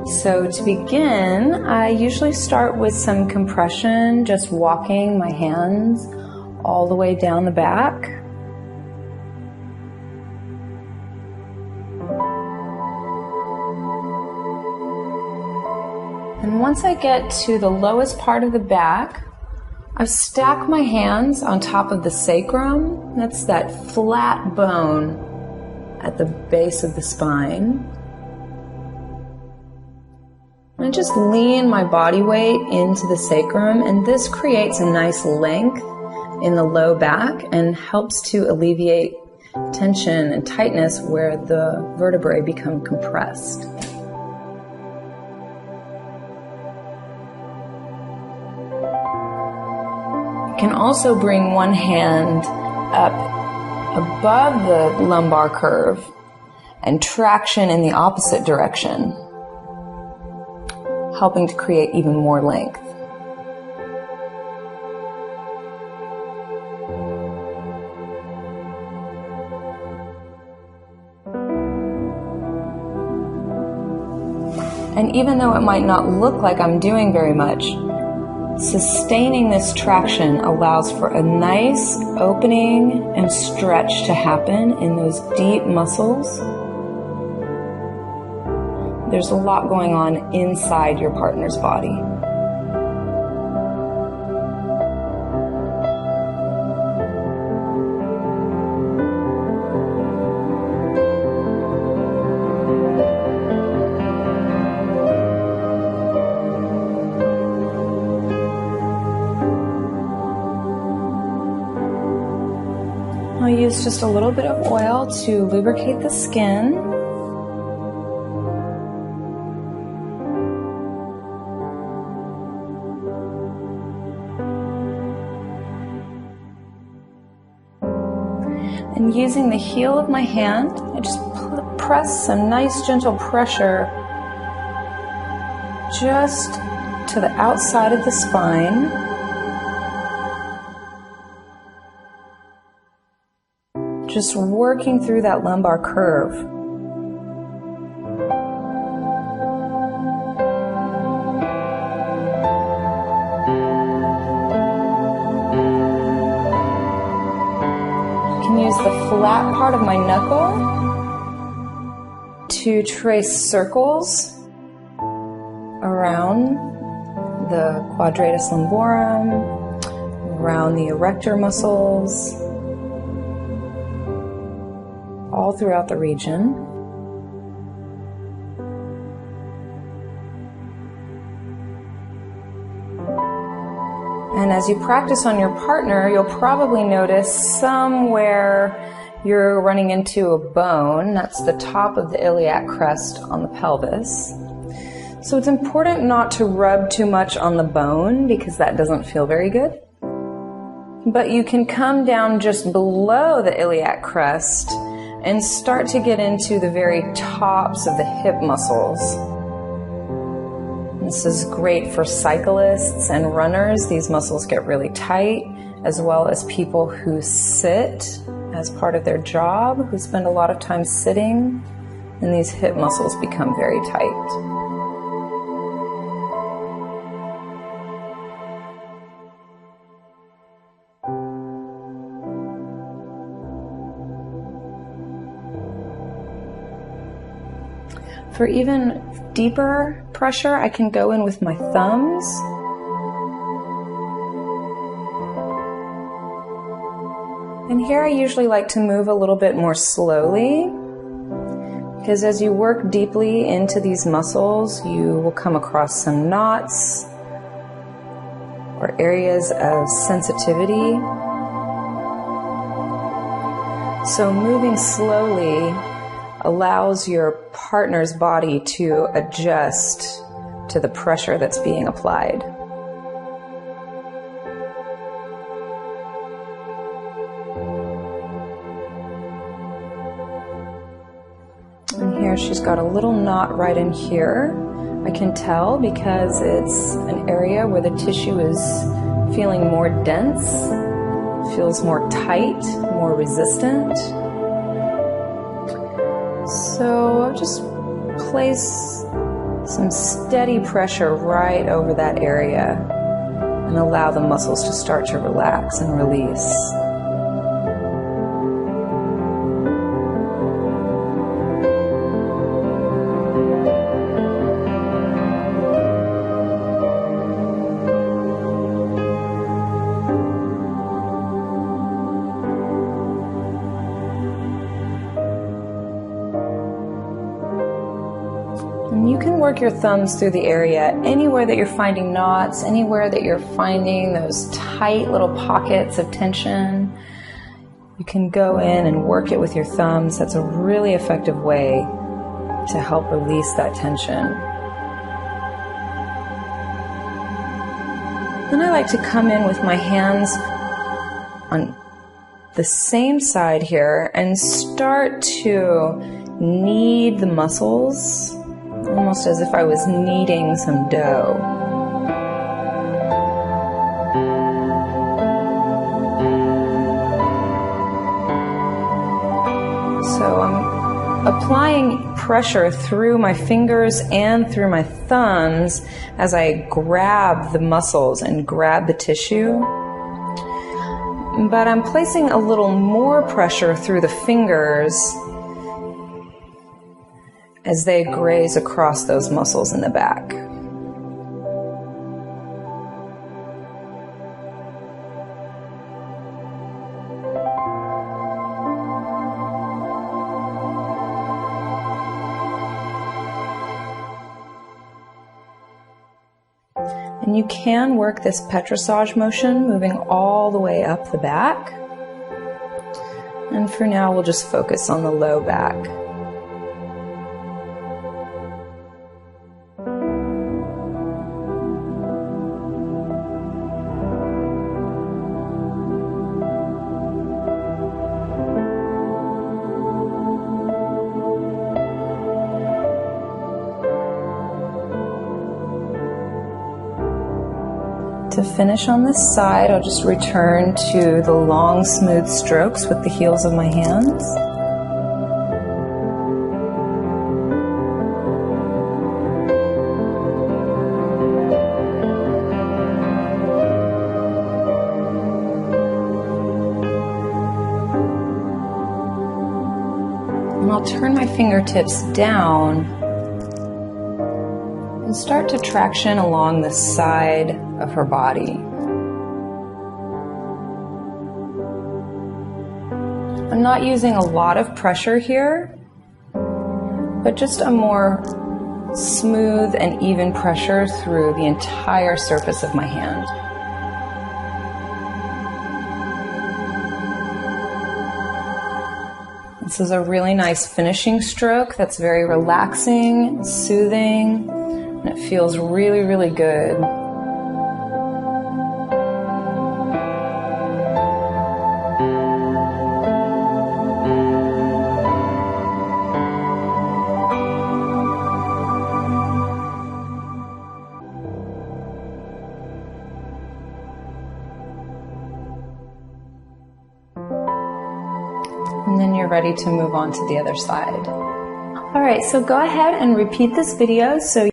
So to begin, I usually start with some compression, just walking my hands all the way down the back. And once I get to the lowest part of the back, I stack my hands on top of the sacrum. That's that flat bone at the base of the spine. And I just lean my body weight into the sacrum, and this creates a nice length in the low back and helps to alleviate tension and tightness where the vertebrae become compressed. You can also bring one hand up above the lumbar curve and traction in the opposite direction, helping to create even more length. And even though it might not look like I'm doing very much, sustaining this traction allows for a nice opening and stretch to happen in those deep muscles. There's a lot going on inside your partner's body. I'll use just a little bit of oil to lubricate the skin. And using the heel of my hand, I just press some nice gentle pressure just to the outside of the spine. Just working through that lumbar curve. I can use the flat part of my knuckle to trace circles around the quadratus lumborum, around the erector muscles, all throughout the region. And as you practice on your partner, you'll probably notice somewhere you're running into a bone. That's the top of the iliac crest on the pelvis. So it's important not to rub too much on the bone because that doesn't feel very good. But you can come down just below the iliac crest and start to get into the very tops of the hip muscles. This is great for cyclists and runners. These muscles get really tight, as well as people who sit as part of their job, who spend a lot of time sitting, and these hip muscles become very tight. For even deeper pressure, I can go in with my thumbs. And here I usually like to move a little bit more slowly, because as you work deeply into these muscles, you will come across some knots or areas of sensitivity. So moving slowly allows your partner's body to adjust to the pressure that's being applied. And here she's got a little knot right in here. I can tell because it's an area where the tissue is feeling more dense, feels more tight, more resistant. So I'll just place Some steady pressure right over that area, and allow the muscles to start to relax and release. And you can work your thumbs through the area anywhere that you're finding knots, anywhere that you're finding those tight little pockets of tension. You can go in and work it with your thumbs. That's a really effective way to help release that tension. Then I like to come in with my hands on the same side here and start to knead the muscles, almost as if I was kneading some dough. So I'm applying pressure through my fingers and through my thumbs as I grab the muscles and grab the tissue. But I'm placing a little more pressure through the fingers as they graze across those muscles in the back. And you can work this petrissage motion, moving all the way up the back. And for now, we'll just focus on the low back. To finish on this side, I'll just return to the long, smooth strokes with the heels of my hands. And I'll turn my fingertips down and start to traction along the side of her body. I'm not using a lot of pressure here, but just a more smooth and even pressure through the entire surface of my hand. This is a really nice finishing stroke that's very relaxing, soothing, and it feels really, really good. And then you're ready to move on to the other side. All right, so go ahead and repeat this video so